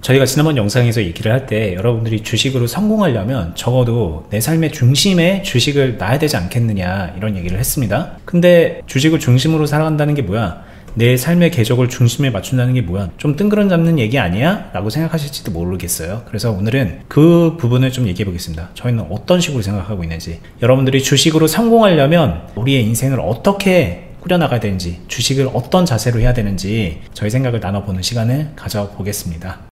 저희가 지난번 영상에서 얘기를 할 때 여러분들이 주식으로 성공하려면 적어도 내 삶의 중심에 주식을 놔야 되지 않겠느냐 이런 얘기를 했습니다. 근데 주식을 중심으로 살아간다는 게 뭐야? 내 삶의 궤적을 중심에 맞춘다는 게 뭐야? 좀 뜬구름 잡는 얘기 아니야? 라고 생각하실지도 모르겠어요. 그래서 오늘은 그 부분을 좀 얘기해 보겠습니다. 저희는 어떤 식으로 생각하고 있는지, 여러분들이 주식으로 성공하려면 우리의 인생을 어떻게 꾸려나가야 되는지, 주식을 어떤 자세로 해야 되는지 저희 생각을 나눠보는 시간을 가져보겠습니다.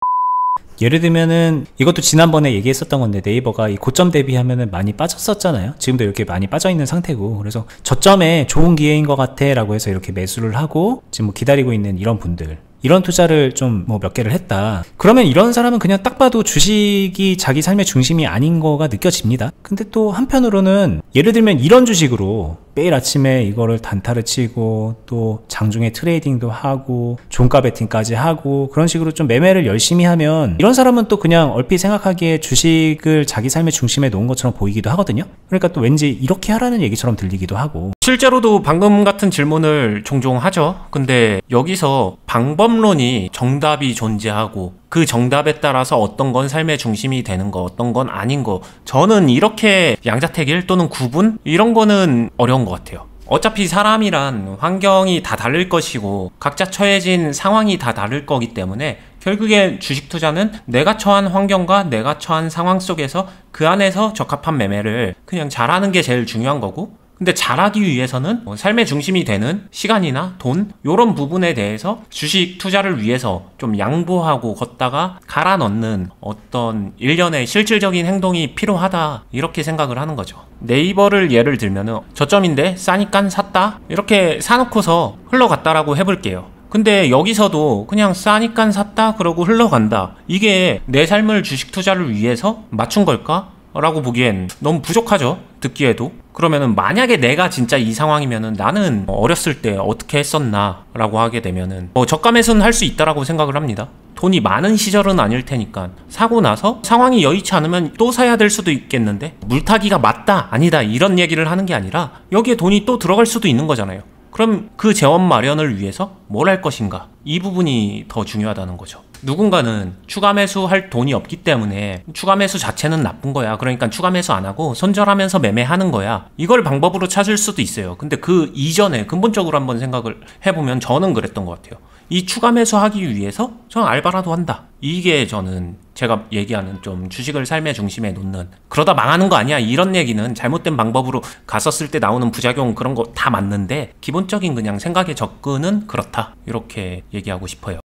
예를 들면은 이것도 지난번에 얘기했었던 건데, 네이버가 이 고점 대비하면은 많이 빠졌었잖아요. 지금도 이렇게 많이 빠져 있는 상태고, 그래서 저점에 좋은 기회인 것 같아 라고 해서 이렇게 매수를 하고 지금 뭐 기다리고 있는 이런 분들, 이런 투자를 좀 뭐 몇 개를 했다. 그러면 이런 사람은 그냥 딱 봐도 주식이 자기 삶의 중심이 아닌 거가 느껴집니다. 근데 또 한편으로는 예를 들면 이런 주식으로 매일 아침에 이거를 단타를 치고 또 장중에 트레이딩도 하고 종가 베팅까지 하고 그런 식으로 좀 매매를 열심히 하면, 이런 사람은 또 그냥 얼핏 생각하기에 주식을 자기 삶의 중심에 놓은 것처럼 보이기도 하거든요. 그러니까 또 왠지 이렇게 하라는 얘기처럼 들리기도 하고. 실제로도 방금 같은 질문을 종종 하죠. 근데 여기서 방법론이 정답이 존재하고 그 정답에 따라서 어떤 건 삶의 중심이 되는 거, 어떤 건 아닌 거, 저는 이렇게 양자택일 또는 구분? 이런 거는 어려운 것 같아요. 어차피 사람이란 환경이 다 다를 것이고 각자 처해진 상황이 다 다를 거기 때문에 결국에 주식 투자는 내가 처한 환경과 내가 처한 상황 속에서 그 안에서 적합한 매매를 그냥 잘하는 게 제일 중요한 거고, 근데 잘하기 위해서는 삶의 중심이 되는 시간이나 돈, 이런 부분에 대해서 주식 투자를 위해서 좀 양보하고 걷다가 갈아 넣는 어떤 일련의 실질적인 행동이 필요하다, 이렇게 생각을 하는 거죠. 네이버를 예를 들면은 저점인데 싸니깐 샀다, 이렇게 사놓고서 흘러갔다라고 해볼게요. 근데 여기서도 그냥 싸니깐 샀다 그러고 흘러간다, 이게 내 삶을 주식 투자를 위해서 맞춘 걸까? 라고 보기엔 너무 부족하죠, 듣기에도. 그러면은 만약에 내가 진짜 이 상황이면은 나는 어렸을 때 어떻게 했었나 라고 하게 되면은 저가 매수는 할 수 있다라고 생각을 합니다. 돈이 많은 시절은 아닐 테니까 사고 나서 상황이 여의치 않으면 또 사야 될 수도 있겠는데, 물타기가 맞다 아니다 이런 얘기를 하는 게 아니라 여기에 돈이 또 들어갈 수도 있는 거잖아요. 그럼 그 재원 마련을 위해서 뭘 할 것인가, 이 부분이 더 중요하다는 거죠. 누군가는 추가 매수할 돈이 없기 때문에 추가 매수 자체는 나쁜 거야, 그러니까 추가 매수 안 하고 손절하면서 매매하는 거야, 이걸 방법으로 찾을 수도 있어요. 근데 그 이전에 근본적으로 한번 생각을 해보면 저는 그랬던 것 같아요. 이 추가 매수하기 위해서 저는 알바라도 한다, 이게 저는 제가 얘기하는 좀 주식을 삶의 중심에 놓는, 그러다 망하는 거 아니야 이런 얘기는 잘못된 방법으로 갔었을 때 나오는 부작용 그런 거 다 맞는데, 기본적인 그냥 생각의 접근은 그렇다, 이렇게 얘기하고 싶어요.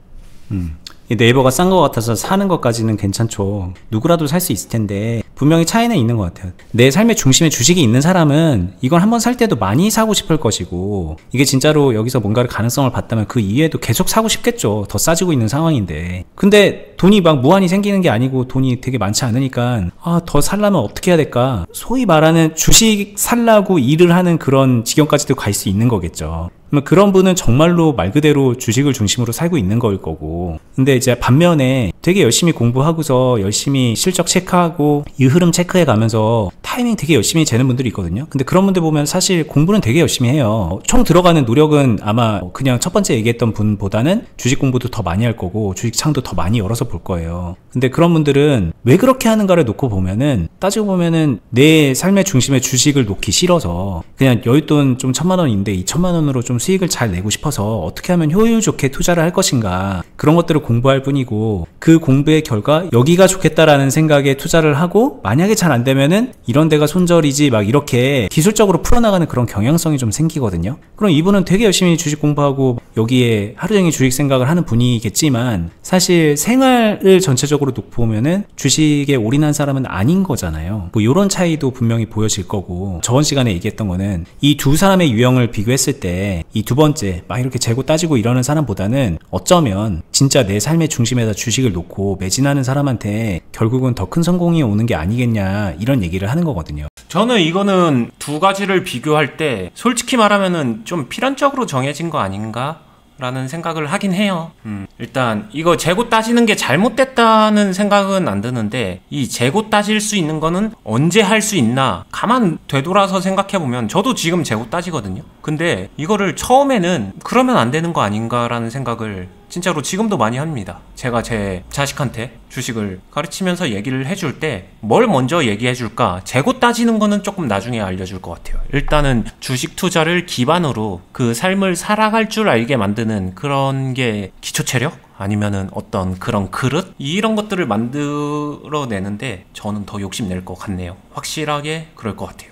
네이버가 싼 것 같아서 사는 것까지는 괜찮죠. 누구라도 살 수 있을 텐데 분명히 차이는 있는 것 같아요. 내 삶의 중심에 주식이 있는 사람은 이건 한번 살 때도 많이 사고 싶을 것이고, 이게 진짜로 여기서 뭔가를 가능성을 봤다면 그 이후에도 계속 사고 싶겠죠. 더 싸지고 있는 상황인데. 근데 돈이 막 무한히 생기는 게 아니고 돈이 되게 많지 않으니까 더 살려면 어떻게 해야 될까, 소위 말하는 주식 살라고 일을 하는 그런 지경까지도 갈 수 있는 거겠죠. 그런 분은 정말로 말 그대로 주식을 중심으로 살고 있는 거일 거고, 근데 이제 반면에 되게 열심히 공부하고서 열심히 실적 체크하고 이 흐름 체크해 가면서 타이밍 되게 열심히 재는 분들이 있거든요. 근데 그런 분들 보면 사실 공부는 되게 열심히 해요. 총 들어가는 노력은 아마 그냥 첫 번째 얘기했던 분보다는 주식 공부도 더 많이 할 거고 주식 창도 더 많이 열어서 볼 거예요. 근데 그런 분들은 왜 그렇게 하는가를 놓고 보면은, 따지고 보면은 내 삶의 중심에 주식을 놓기 싫어서 그냥 여윳돈 좀 1,000만 원인데 2,000만 원으로 좀 수익을 잘 내고 싶어서 어떻게 하면 효율 좋게 투자를 할 것인가, 그런 것들을 공부할 뿐이고, 그 공부의 결과 여기가 좋겠다라는 생각에 투자를 하고 만약에 잘 안 되면은 이런 데가 손절이지 막 이렇게 기술적으로 풀어나가는 그런 경향성이 좀 생기거든요. 그럼 이분은 되게 열심히 주식 공부하고 여기에 하루 종일 주식 생각을 하는 분이겠지만 사실 생활을 전체적으로 놓고 보면은 주식에 올인한 사람은 아닌 거잖아요. 뭐 이런 차이도 분명히 보여질 거고, 저번 시간에 얘기했던 거는 이 두 사람의 유형을 비교했을 때 이 두 번째 막 이렇게 재고 따지고 이러는 사람보다는 어쩌면 진짜 내 삶의 중심에다 주식을 놓고 매진하는 사람한테 결국은 더 큰 성공이 오는 게 아니겠냐, 이런 얘기를 하는 거거든요. 저는 이거는 두 가지를 비교할 때 솔직히 말하면은 좀 필연적으로 정해진 거 아닌가 라는 생각을 하긴 해요. 일단 이거 재고 따지는 게 잘못됐다는 생각은 안 드는데, 이 재고 따질 수 있는 거는 언제 할 수 있나, 가만 되돌아서 생각해보면 저도 지금 재고 따지거든요. 근데 이거를 처음에는 그러면 안 되는 거 아닌가 라는 생각을 진짜로 지금도 많이 합니다. 제가 제 자식한테 주식을 가르치면서 얘기를 해줄 때 뭘 먼저 얘기해줄까? 재고 따지는 거는 조금 나중에 알려줄 것 같아요. 일단은 주식 투자를 기반으로 그 삶을 살아갈 줄 알게 만드는 그런 게 기초체력? 아니면은 어떤 그런 그릇? 이런 것들을 만들어내는데 저는 더 욕심낼 것 같네요. 확실하게 그럴 것 같아요.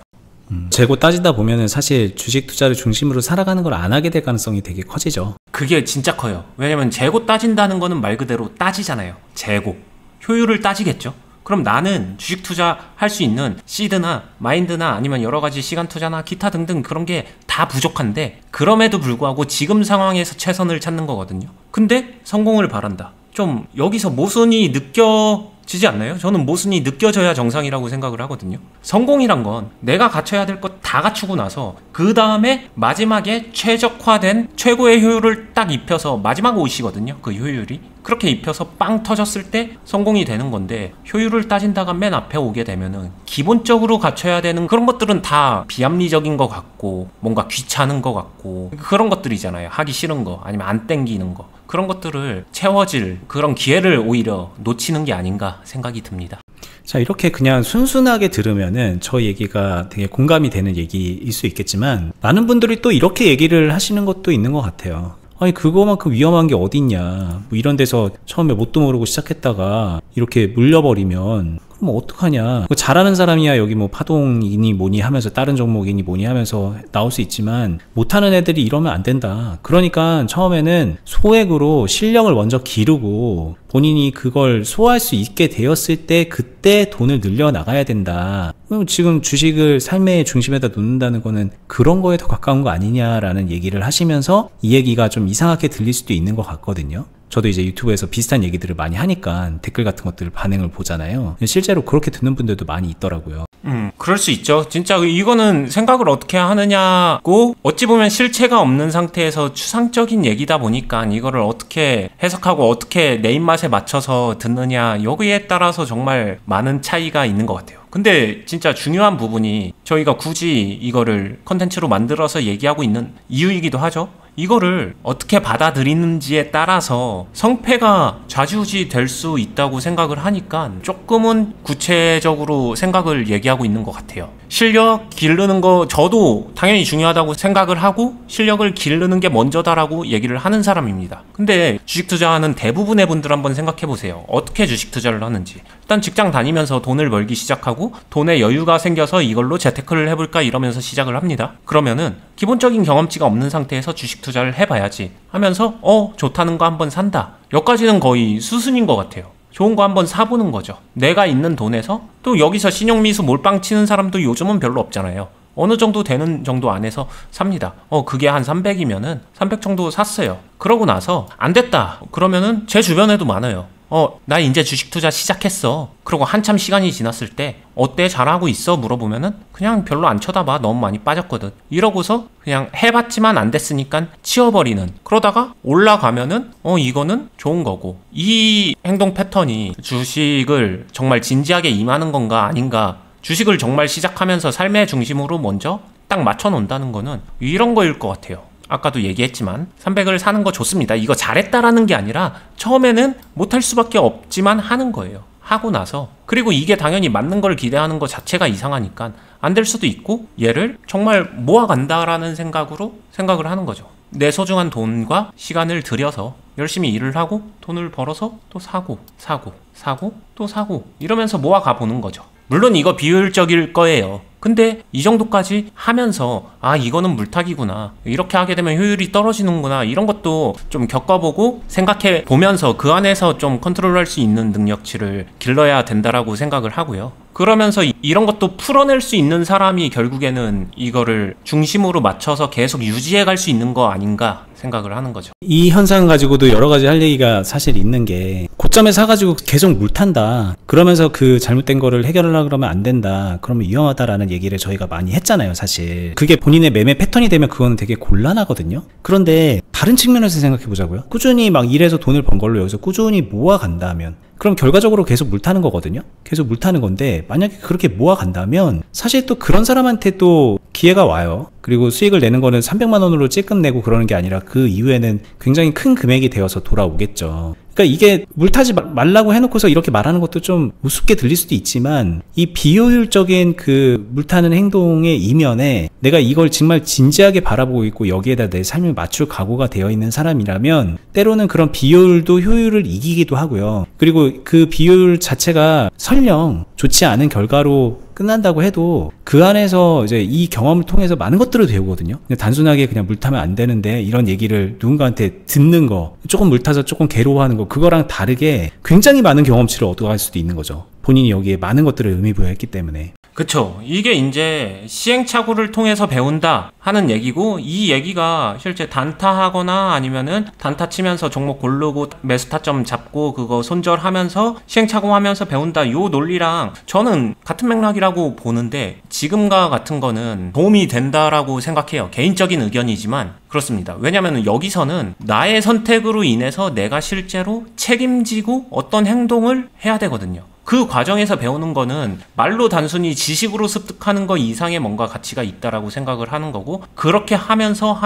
재고 따지다 보면은 사실 주식 투자를 중심으로 살아가는 걸 안 하게 될 가능성이 되게 커지죠. 그게 진짜 커요. 왜냐면 재고 따진다는 거는 말 그대로 따지잖아요. 재고. 효율을 따지겠죠. 그럼 나는 주식 투자할 수 있는 시드나 마인드나 아니면 여러 가지 시간 투자나 기타 등등 그런 게 다 부족한데 그럼에도 불구하고 지금 상황에서 최선을 찾는 거거든요. 근데 성공을 바란다. 좀 여기서 모순이 느껴지지 않나요? 저는 모순이 느껴져야 정상이라고 생각을 하거든요. 성공이란 건 내가 갖춰야 될 것 다 갖추고 나서 그 다음에 마지막에 최적화된 최고의 효율을 딱 입혀서 마지막 옷이거든요. 그 효율이. 그렇게 입혀서 빵 터졌을 때 성공이 되는 건데 효율을 따진다가 맨 앞에 오게 되면은 기본적으로 갖춰야 되는 그런 것들은 다 비합리적인 것 같고 뭔가 귀찮은 것 같고 그런 것들이잖아요. 하기 싫은 거 아니면 안 땡기는 거 그런 것들을 채워질 그런 기회를 오히려 놓치는 게 아닌가 생각이 듭니다. 자, 이렇게 그냥 순순하게 들으면은 저 얘기가 되게 공감이 되는 얘기일 수 있겠지만 많은 분들이 또 이렇게 얘기를 하시는 것도 있는 것 같아요. 아니 그거만큼 위험한 게 어딨냐, 뭐 이런 데서 처음에 뭣도 모르고 시작했다가 이렇게 물려버리면 그럼 어떡하냐. 잘하는 사람이야 여기 뭐 파동이니 뭐니 하면서 다른 종목이니 뭐니 하면서 나올 수 있지만 못하는 애들이 이러면 안 된다. 그러니까 처음에는 소액으로 실력을 먼저 기르고 본인이 그걸 소화할 수 있게 되었을 때 그때 돈을 늘려 나가야 된다. 지금 주식을 삶의 중심에다 놓는다는 거는 그런 거에 더 가까운 거 아니냐라는 얘기를 하시면서 이 얘기가 좀 이상하게 들릴 수도 있는 것 같거든요. 저도 이제 유튜브에서 비슷한 얘기들을 많이 하니까 댓글 같은 것들 반응을 보잖아요. 실제로 그렇게 듣는 분들도 많이 있더라고요. 그럴 수 있죠. 진짜 이거는 생각을 어떻게 하느냐고 어찌 보면 실체가 없는 상태에서 추상적인 얘기다 보니까 이거를 어떻게 해석하고 어떻게 내 입맛에 맞춰서 듣느냐 여기에 따라서 정말 많은 차이가 있는 것 같아요. 근데 진짜 중요한 부분이 저희가 굳이 이거를 컨텐츠로 만들어서 얘기하고 있는 이유이기도 하죠. 이거를 어떻게 받아들이는지에 따라서 성패가 좌지우지 될 수 있다고 생각을 하니까 조금은 구체적으로 생각을 얘기하고 있는 것 같아요. 실력 기르는 거 저도 당연히 중요하다고 생각을 하고 실력을 기르는 게 먼저다라고 얘기를 하는 사람입니다. 근데 주식 투자하는 대부분의 분들 한번 생각해 보세요. 어떻게 주식 투자를 하는지. 일단 직장 다니면서 돈을 벌기 시작하고 돈에 여유가 생겨서 이걸로 재테크를 해볼까 이러면서 시작을 합니다. 그러면은 기본적인 경험치가 없는 상태에서 주식 투자를 해봐야지 하면서 좋다는 거 한번 산다. 여기까지는 거의 수순인 것 같아요. 좋은 거 한번 사보는 거죠. 내가 있는 돈에서 또 여기서 신용미수 몰빵 치는 사람도 요즘은 별로 없잖아요. 어느 정도 되는 정도 안에서 삽니다. 그게 한 300이면은 300 정도 샀어요. 그러고 나서 안 됐다. 그러면은 제 주변에도 많아요. 나 이제 주식 투자 시작했어. 그러고 한참 시간이 지났을 때 어때? 잘하고 있어? 물어보면은 그냥 별로 안 쳐다봐. 너무 많이 빠졌거든. 이러고서 그냥 해봤지만 안 됐으니까 치워버리는. 그러다가 올라가면은 이거는 좋은 거고. 이 행동 패턴이 주식을 정말 진지하게 임하는 건가 아닌가, 주식을 정말 시작하면서 삶의 중심으로 먼저 딱 맞춰 놓는다는 거는 이런 거일 것 같아요. 아까도 얘기했지만 300을 사는 거 좋습니다. 이거 잘했다라는 게 아니라 처음에는 못할 수밖에 없지만 하는 거예요. 하고 나서 그리고 이게 당연히 맞는 걸 기대하는 것 자체가 이상하니까 안 될 수도 있고 얘를 정말 모아간다라는 생각을 하는 거죠. 내 소중한 돈과 시간을 들여서 열심히 일을 하고 돈을 벌어서 또 사고 또 사고 이러면서 모아가 보는 거죠. 물론 이거 비효율적일 거예요. 근데 이 정도까지 하면서 이거는 물타기구나, 이렇게 하게 되면 효율이 떨어지는구나, 이런 것도 좀 겪어보고 생각해 보면서 그 안에서 좀 컨트롤할 수 있는 능력치를 길러야 된다라고 생각을 하고요. 그러면서 이런 것도 풀어낼 수 있는 사람이 결국에는 이거를 중심으로 맞춰서 계속 유지해 갈 수 있는 거 아닌가 생각을 하는 거죠. 이 현상 가지고도 여러 가지 할 얘기가 사실 있는 게, 고점에 사가지고 계속 물탄다, 그러면서 그 잘못된 거를 해결하려고 그러면 안 된다, 그러면 위험하다라는 얘기를 저희가 많이 했잖아요. 사실 그게 본인의 매매 패턴이 되면 그거는 되게 곤란하거든요. 그런데 다른 측면에서 생각해 보자고요. 꾸준히 막 일해서 돈을 번 걸로 여기서 꾸준히 모아간다면 그럼 결과적으로 계속 물 타는 거거든요. 계속 물 타는 건데 만약에 그렇게 모아간다면 사실 또 그런 사람한테 또 기회가 와요. 그리고 수익을 내는 거는 300만 원으로 찔끔 내고 그러는 게 아니라 그 이후에는 굉장히 큰 금액이 되어서 돌아오겠죠. 그러니까 이게 물 타지 말라고 해놓고서 이렇게 말하는 것도 좀 우습게 들릴 수도 있지만 이 비효율적인 그 물 타는 행동의 이면에 내가 이걸 정말 진지하게 바라보고 있고 여기에다 내 삶을 맞출 각오가 되어 있는 사람이라면 때로는 그런 비효율도 효율을 이기기도 하고요. 그리고 그 비효율 자체가 설령 좋지 않은 결과로 끝난다고 해도 그 안에서 이제 이 경험을 통해서 많은 것들을 배우거든요. 단순하게 그냥 물 타면 안 되는데 이런 얘기를 누군가한테 듣는 거, 조금 물 타서 조금 괴로워하는 거, 그거랑 다르게 굉장히 많은 경험치를 얻어갈 수도 있는 거죠. 본인이 여기에 많은 것들을 의미부여했기 때문에. 그쵸. 이게 이제 시행착오를 통해서 배운다 하는 얘기고, 이 얘기가 실제 단타하거나 아니면은 단타 치면서 종목 고르고 매수 타점 잡고 그거 손절하면서 시행착오 하면서 배운다, 요 논리랑 저는 같은 맥락이라고 보는데, 지금과 같은 거는 도움이 된다라고 생각해요. 개인적인 의견이지만 그렇습니다. 왜냐면 여기서는 나의 선택으로 인해서 내가 실제로 책임지고 어떤 행동을 해야 되거든요. 그 과정에서 배우는 거는 말로 단순히 지식으로 습득하는 거 이상의 뭔가 가치가 있다라고 생각을 하는 거고, 그렇게 하면서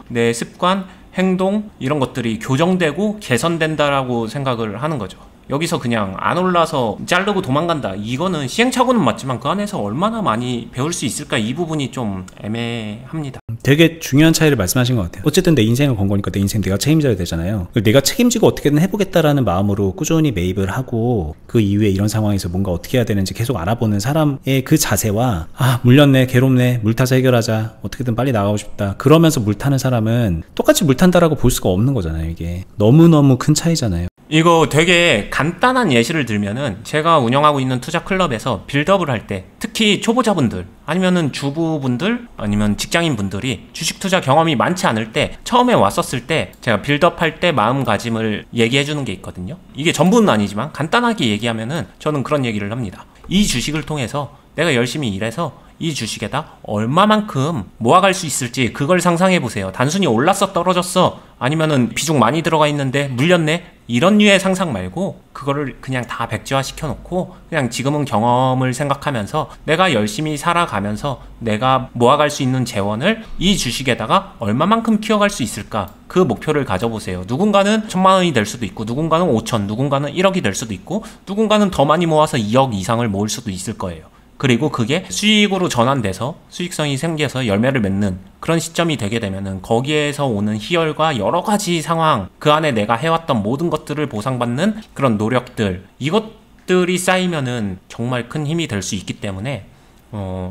내 습관, 행동 이런 것들이 교정되고 개선된다라고 생각을 하는 거죠. 여기서 그냥 안 올라서 자르고 도망간다, 이거는 시행착오는 맞지만 그 안에서 얼마나 많이 배울 수 있을까, 이 부분이 좀 애매합니다. 되게 중요한 차이를 말씀하신 것 같아요. 어쨌든 내 인생을 건 거니까 내 인생 내가 책임져야 되잖아요. 내가 책임지고 어떻게든 해보겠다라는 마음으로 꾸준히 매입을 하고 그 이후에 이런 상황에서 뭔가 어떻게 해야 되는지 계속 알아보는 사람의 그 자세와, 아 물렸네, 괴롭네, 물 타서 해결하자, 어떻게든 빨리 나가고 싶다, 그러면서 물 타는 사람은 똑같이 물 탄다라고 볼 수가 없는 거잖아요. 이게 너무너무 큰 차이잖아요. 이거 되게 간단한 예시를 들면은, 제가 운영하고 있는 투자 클럽에서 빌드업을 할 때 특히 초보자분들 아니면은 주부분들 아니면 직장인분들이 주식 투자 경험이 많지 않을 때 처음에 왔었을 때 제가 빌드업 할 때 마음가짐을 얘기해 주는 게 있거든요. 이게 전부는 아니지만 간단하게 얘기하면은 저는 그런 얘기를 합니다. 이 주식을 통해서 내가 열심히 일해서 이 주식에다 얼마만큼 모아갈 수 있을지 그걸 상상해 보세요. 단순히 올랐어 떨어졌어 아니면은 비중 많이 들어가 있는데 물렸네, 이런 류의 상상 말고 그거를 그냥 다 백지화 시켜놓고 그냥 지금은 경험을 생각하면서 내가 열심히 살아가면서 내가 모아갈 수 있는 재원을 이 주식에다가 얼마만큼 키워갈 수 있을까, 그 목표를 가져보세요. 누군가는 1000만 원이 될 수도 있고, 누군가는 5천, 누군가는 1억이 될 수도 있고, 누군가는 더 많이 모아서 2억 이상을 모을 수도 있을 거예요. 그리고 그게 수익으로 전환돼서 수익성이 생겨서 열매를 맺는 그런 시점이 되게 되면은 거기에서 오는 희열과 여러 가지 상황, 그 안에 내가 해왔던 모든 것들을 보상받는 그런 노력들, 이것들이 쌓이면은 정말 큰 힘이 될 수 있기 때문에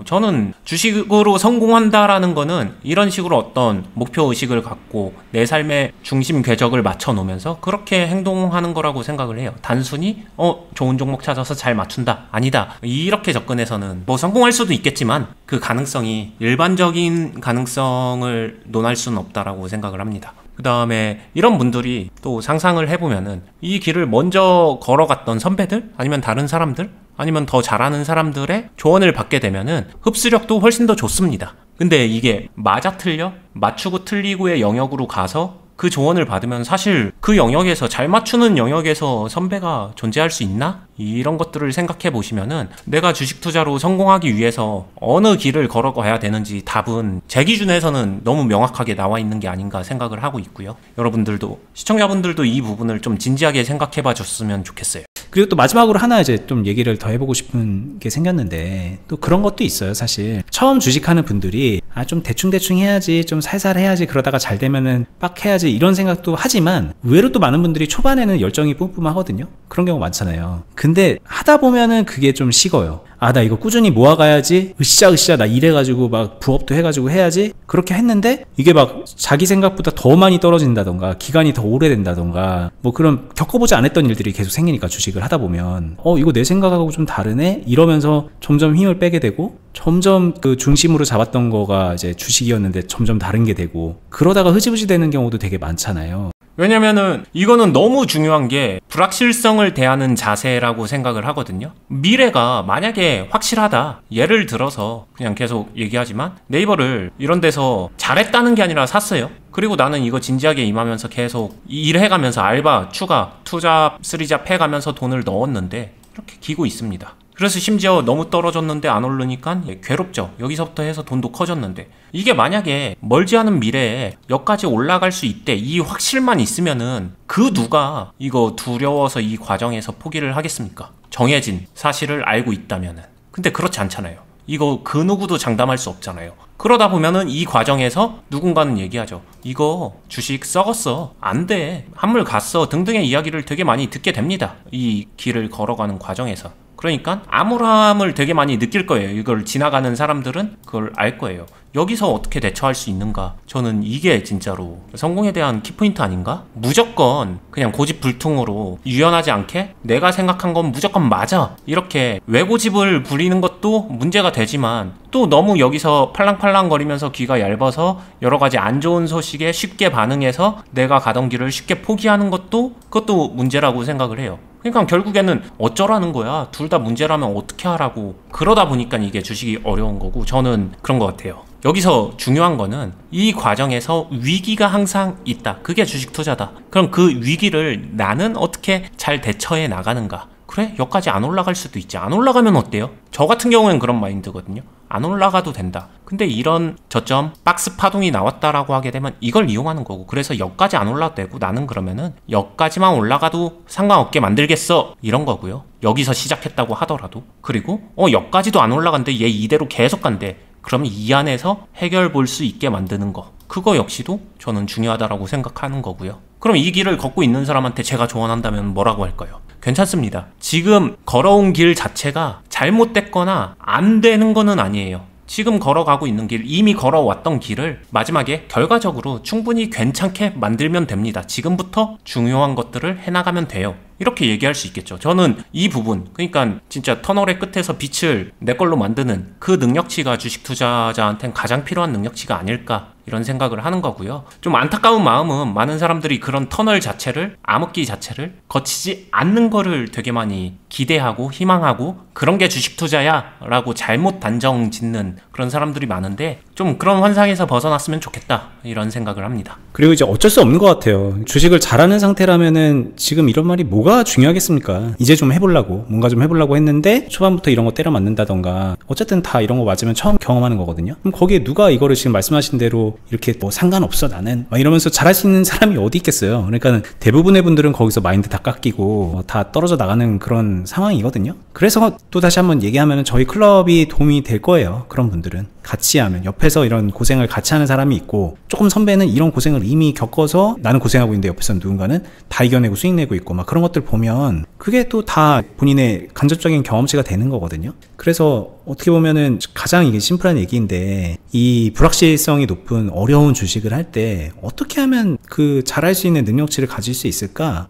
저는 주식으로 성공한다라는 거는 이런 식으로 어떤 목표의식을 갖고 내 삶의 중심 궤적을 맞춰 놓으면서 그렇게 행동하는 거라고 생각을 해요. 단순히 좋은 종목 찾아서 잘 맞춘다, 아니다, 이렇게 접근해서는 뭐 성공할 수도 있겠지만 그 가능성이, 일반적인 가능성을 논할 수는 없다라고 생각을 합니다. 그 다음에 이런 분들이 또 상상을 해보면은 이 길을 먼저 걸어갔던 선배들 아니면 다른 사람들 아니면 더 잘하는 사람들의 조언을 받게 되면은 흡수력도 훨씬 더 좋습니다. 근데 이게 맞아 틀려? 맞추고 틀리고의 영역으로 가서 그 조언을 받으면 사실 그 영역에서, 잘 맞추는 영역에서 선배가 존재할 수 있나? 이런 것들을 생각해 보시면은 내가 주식 투자로 성공하기 위해서 어느 길을 걸어가야 되는지 답은 제 기준에서는 너무 명확하게 나와 있는 게 아닌가 생각을 하고 있고요. 여러분들도, 시청자분들도 이 부분을 좀 진지하게 생각해 봐 줬으면 좋겠어요. 그리고 또 마지막으로 하나 이제 좀 얘기를 더 해보고 싶은 게 생겼는데, 또 그런 것도 있어요. 사실 처음 주식하는 분들이 좀 대충대충 해야지, 좀 살살 해야지, 그러다가 잘 되면은 빡 해야지, 이런 생각도 하지만 의외로 또 많은 분들이 초반에는 열정이 뿜뿜하거든요. 그런 경우 많잖아요. 근데 하다 보면은 그게 좀 식어요. 나 이거 꾸준히 모아가야지, 으쌰으쌰 나 이래가지고 막 부업도 해가지고 해야지, 그렇게 했는데 이게 막 자기 생각보다 더 많이 떨어진다던가 기간이 더 오래된다던가 뭐 그런 겪어보지 않았던 일들이 계속 생기니까, 주식을 하다 보면 이거 내 생각하고 좀 다르네 이러면서 점점 힘을 빼게 되고, 점점 그 중심으로 잡았던 거가 이제 주식이었는데 점점 다른 게 되고, 그러다가 흐지부지 되는 경우도 되게 많잖아요. 왜냐면은 이거는 너무 중요한 게 불확실성을 대하는 자세라고 생각을 하거든요. 미래가 만약에 확실하다. 예를 들어서 그냥 계속 얘기하지만 네이버를 이런 데서 잘했다는 게 아니라 샀어요. 그리고 나는 이거 진지하게 임하면서 계속 일해가면서 알바, 추가, 투잡, 쓰리잡 해가면서 돈을 넣었는데 이렇게 기고 있습니다. 그래서 심지어 너무 떨어졌는데 안 오르니까 괴롭죠. 여기서부터 해서 돈도 커졌는데 이게 만약에 멀지 않은 미래에 여기까지 올라갈 수 있대 이 확실만 있으면은 그 누가 이거 두려워서 이 과정에서 포기를 하겠습니까? 정해진 사실을 알고 있다면은. 근데 그렇지 않잖아요. 이거 그 누구도 장담할 수 없잖아요. 그러다 보면은 이 과정에서 누군가는 얘기하죠. 이거 주식 썩었어. 안 돼. 한물 갔어. 등등의 이야기를 되게 많이 듣게 됩니다. 이 길을 걸어가는 과정에서. 그러니까 암울함을 되게 많이 느낄 거예요. 이걸 지나가는 사람들은 그걸 알 거예요. 여기서 어떻게 대처할 수 있는가? 저는 이게 진짜로 성공에 대한 키포인트 아닌가? 무조건 그냥 고집불통으로 유연하지 않게 내가 생각한 건 무조건 맞아. 이렇게 외고집을 부리는 것도 문제가 되지만 또 너무 여기서 팔랑팔랑거리면서 귀가 얇아서 여러 가지 안 좋은 소식에 쉽게 반응해서 내가 가던 길을 쉽게 포기하는 그것도 문제라고 생각을 해요. 그러니까 결국에는 어쩌라는 거야. 둘 다 문제라면 어떻게 하라고. 그러다 보니까 이게 주식이 어려운 거고 저는 그런 것 같아요. 여기서 중요한 거는 이 과정에서 위기가 항상 있다. 그게 주식 투자다. 그럼 그 위기를 나는 어떻게 잘 대처해 나가는가. 그래? 여기까지 안 올라갈 수도 있지. 안 올라가면 어때요? 저 같은 경우에는 그런 마인드거든요. 안 올라가도 된다. 근데 이런 저점 박스 파동이 나왔다라고 하게 되면 이걸 이용하는 거고 그래서 여기까지 안 올라도 되고 나는 그러면은 여기까지만 올라가도 상관없게 만들겠어. 이런 거고요. 여기서 시작했다고 하더라도 그리고 여기까지도 안 올라간대. 얘 이대로 계속 간대. 그러면 이 안에서 해결 볼 수 있게 만드는 거. 그거 역시도 저는 중요하다라고 생각하는 거고요. 그럼 이 길을 걷고 있는 사람한테 제가 조언한다면 뭐라고 할까요? 괜찮습니다. 지금 걸어온 길 자체가 잘못됐거나 안 되는 거는 아니에요. 지금 걸어가고 있는 길, 이미 걸어왔던 길을 마지막에 결과적으로 충분히 괜찮게 만들면 됩니다. 지금부터 중요한 것들을 해나가면 돼요. 이렇게 얘기할 수 있겠죠. 저는 이 부분, 그러니까 진짜 터널의 끝에서 빛을 내 걸로 만드는 그 능력치가 주식 투자자한테는 가장 필요한 능력치가 아닐까 이런 생각을 하는 거고요. 좀 안타까운 마음은 많은 사람들이 그런 터널 자체를, 암흑기 자체를 거치지 않는 거를 되게 많이 기대하고 희망하고 그런 게 주식 투자야 라고 잘못 단정 짓는 그런 사람들이 많은데 좀 그런 환상에서 벗어났으면 좋겠다 이런 생각을 합니다. 그리고 이제 어쩔 수 없는 것 같아요. 주식을 잘하는 상태라면은 지금 이런 말이 뭐가 중요하겠습니까? 이제 좀 해보려고 뭔가 좀 해보려고 했는데 초반부터 이런 거 때려 맞는다던가 어쨌든 다 이런 거 맞으면 처음 경험하는 거거든요. 그럼 거기에 누가 이거를 지금 말씀하신 대로 이렇게 뭐 상관없어 나는 막 이러면서 잘할 수 있는 사람이 어디 있겠어요. 그러니까 대부분의 분들은 거기서 마인드 다 깎이고 다 떨어져 나가는 그런 상황이거든요. 그래서 또 다시 한번 얘기하면 저희 클럽이 도움이 될 거예요. 그런 분들은 같이 하면 옆에서 이런 고생을 같이 하는 사람이 있고 조금 선배는 이런 고생을 이미 겪어서 나는 고생하고 있는데 옆에서 누군가는 다 이겨내고 수익 내고 있고 막 그런 것들 보면 그게 또 다 본인의 간접적인 경험치가 되는 거거든요. 그래서 어떻게 보면은 가장 이게 심플한 얘기인데 이 불확실성이 높은 어려운 주식을 할 때 어떻게 하면 그 잘할 수 있는 능력치를 가질 수 있을까?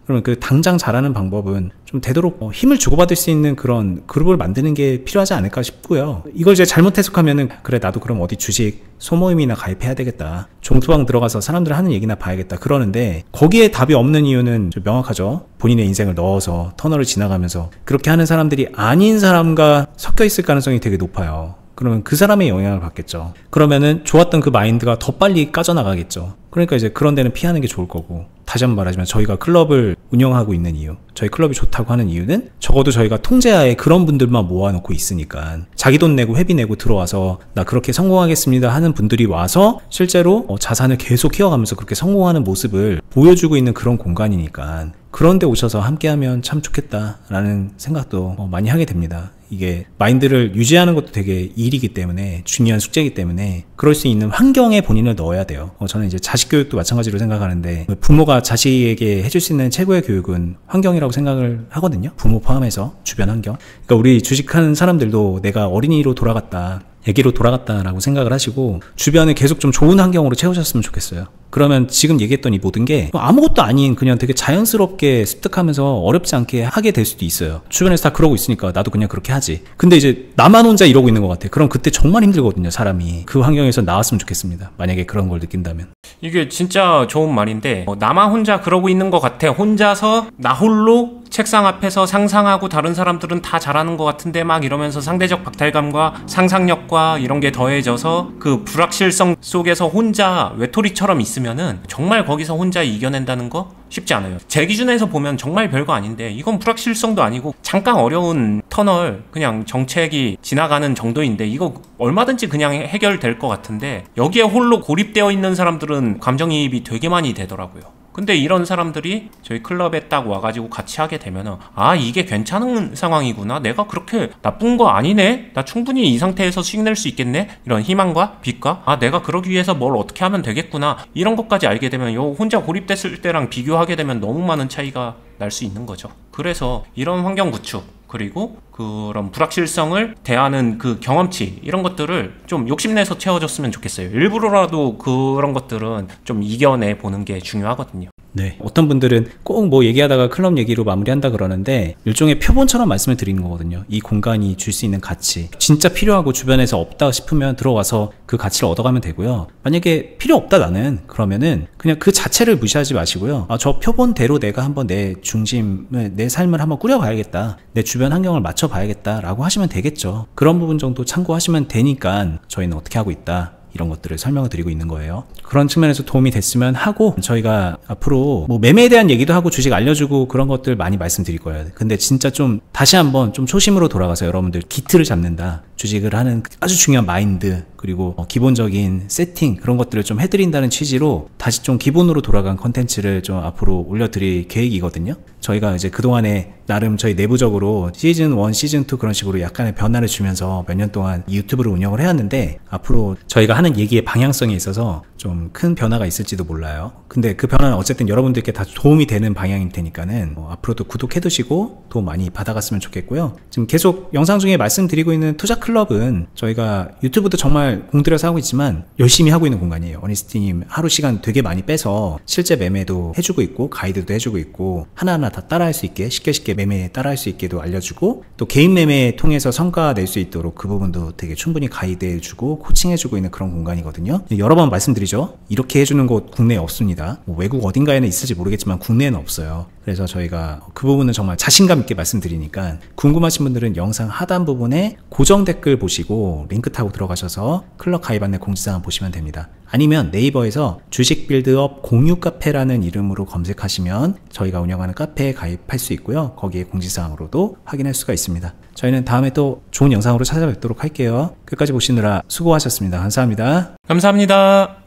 그러면 그 당장 잘하는 방법은 좀 되도록 힘을 주고받을 수 있는 그런 그룹을 만드는 게 필요하지 않을까 싶고요. 이걸 이제 잘못 해석하면은 그래 나도 그럼 어디 주식 소모임이나 가입해야 되겠다. 종투방 들어가서 사람들 하는 얘기나 봐야겠다. 그러는데 거기에 답이 없는 이유는 좀 명확하죠. 본인의 인생을 넣어서 터널을 지나가면서 그렇게 하는 사람들이 아닌 사람과 섞여 있을 가능성이 되게 높아요. 그러면 그 사람의 영향을 받겠죠. 그러면은 좋았던 그 마인드가 더 빨리 까져나가겠죠. 그러니까 이제 그런 데는 피하는 게 좋을 거고 다시 한번 말하지만 저희가 클럽을 운영하고 있는 이유 저희 클럽이 좋다고 하는 이유는 적어도 저희가 통제하에 그런 분들만 모아놓고 있으니까 자기 돈 내고 회비 내고 들어와서 나 그렇게 성공하겠습니다 하는 분들이 와서 실제로 자산을 계속 키워가면서 그렇게 성공하는 모습을 보여주고 있는 그런 공간이니까 그런데 오셔서 함께하면 참 좋겠다라는 생각도 많이 하게 됩니다. 이게 마인드를 유지하는 것도 되게 일이기 때문에 중요한 숙제이기 때문에 그럴 수 있는 환경에 본인을 넣어야 돼요. 저는 이제 자식 교육도 마찬가지로 생각하는데 부모가 자식에게 해줄 수 있는 최고의 교육은 환경이라고 생각을 하거든요. 부모 포함해서 주변 환경. 그러니까 우리 주식하는 사람들도 내가 어린이로 돌아갔다. 애기로 돌아갔다라고 생각을 하시고 주변에 계속 좀 좋은 환경으로 채우셨으면 좋겠어요. 그러면 지금 얘기했던 이 모든 게 아무것도 아닌 그냥 되게 자연스럽게 습득하면서 어렵지 않게 하게 될 수도 있어요. 주변에서 다 그러고 있으니까 나도 그냥 그렇게 하자. 하지. 근데 이제 나만 혼자 이러고 있는 것 같아. 그럼 그때 정말 힘들거든요, 사람이. 그 환경에서 나왔으면 좋겠습니다. 만약에 그런 걸 느낀다면. 이게 진짜 좋은 말인데 나만 혼자 그러고 있는 것 같아. 혼자서 나 홀로 책상 앞에서 상상하고 다른 사람들은 다 잘하는 것 같은데 막 이러면서 상대적 박탈감과 상상력과 이런 게 더해져서 그 불확실성 속에서 혼자 외톨이처럼 있으면은 정말 거기서 혼자 이겨낸다는 거 쉽지 않아요. 제 기준에서 보면 정말 별거 아닌데 이건 불확실성도 아니고 잠깐 어려운 터널 그냥 정책이 지나가는 정도인데 이거 얼마든지 그냥 해결될 것 같은데 여기에 홀로 고립되어 있는 사람들은 감정이입이 되게 많이 되더라고요. 근데 이런 사람들이 저희 클럽에 딱 와가지고 같이 하게 되면은 아 이게 괜찮은 상황이구나, 내가 그렇게 나쁜 거 아니네, 나 충분히 이 상태에서 수익 낼 수 있겠네, 이런 희망과 빛과 아 내가 그러기 위해서 뭘 어떻게 하면 되겠구나, 이런 것까지 알게 되면 요 혼자 고립됐을 때랑 비교하게 되면 너무 많은 차이가 날 수 있는 거죠. 그래서 이런 환경 구축 그리고 그런 불확실성을 대하는 그 경험치 이런 것들을 좀 욕심내서 채워줬으면 좋겠어요. 일부러라도 그런 것들은 좀 이겨내 보는 게 중요하거든요. 네. 어떤 분들은 꼭 뭐 얘기하다가 클럽 얘기로 마무리한다 그러는데 일종의 표본처럼 말씀을 드리는 거거든요. 이 공간이 줄 수 있는 가치. 진짜 필요하고 주변에서 없다 싶으면 들어와서 그 가치를 얻어가면 되고요. 만약에 필요 없다 나는 그러면은 그냥 그 자체를 무시하지 마시고요. 아, 저 표본대로 내가 한번 내 중심을 내 삶을 한번 꾸려봐야겠다. 내 주변 환경을 맞춰봐야겠다 라고 하시면 되겠죠. 그런 부분 정도 참고하시면 되니까 저희는 어떻게 하고 있다. 이런 것들을 설명을 드리고 있는 거예요. 그런 측면에서 도움이 됐으면 하고 저희가 앞으로 뭐 매매에 대한 얘기도 하고 주식 알려주고 그런 것들 많이 말씀드릴 거예요. 근데 진짜 좀 다시 한번 좀 초심으로 돌아가서 여러분들 기틀을 잡는다. 주식을 하는 아주 중요한 마인드 그리고 기본적인 세팅 그런 것들을 좀 해드린다는 취지로 다시 좀 기본으로 돌아간 컨텐츠를 좀 앞으로 올려드릴 계획이거든요. 저희가 이제 그동안에 나름 저희 내부적으로 시즌 1, 시즌 2 그런 식으로 약간의 변화를 주면서 몇 년 동안 유튜브를 운영을 해왔는데 앞으로 저희가 하는 얘기의 방향성에 있어서 좀 큰 변화가 있을지도 몰라요. 근데 그 변화는 어쨌든 여러분들께 다 도움이 되는 방향일 테니까는 앞으로도 구독해두시고 도움 많이 받아갔으면 좋겠고요. 지금 계속 영상 중에 말씀드리고 있는 투자클럽은 저희가 유튜브도 정말 공들여서 하고 있지만 열심히 하고 있는 공간이에요. 어니스티님 하루 시간 되게 많이 빼서 실제 매매도 해주고 있고 가이드도 해주고 있고 하나하나 다 따라할 수 있게 쉽게 매매 따라할 수 있게도 알려주고 또 개인 매매 통해서 성과 낼 수 있도록 그 부분도 되게 충분히 가이드해주고 코칭해주고 있는 그런 공간이거든요. 여러 번 말씀드리죠. 이렇게 해주는 곳 국내에 없습니다. 뭐 외국 어딘가에는 있을지 모르겠지만 국내에는 없어요. 그래서 저희가 그 부분은 정말 자신감 있게 말씀드리니까 궁금하신 분들은 영상 하단 부분에 고정 댓글 보시고 링크 타고 들어가셔서 클럽 가입 안내 공지사항 보시면 됩니다. 아니면 네이버에서 주식 빌드업 공유 카페라는 이름으로 검색하시면 저희가 운영하는 카페에 가입할 수 있고요. 거기에 공지사항으로도 확인할 수가 있습니다. 저희는 다음에 또 좋은 영상으로 찾아뵙도록 할게요. 끝까지 보시느라 수고하셨습니다. 감사합니다. 감사합니다.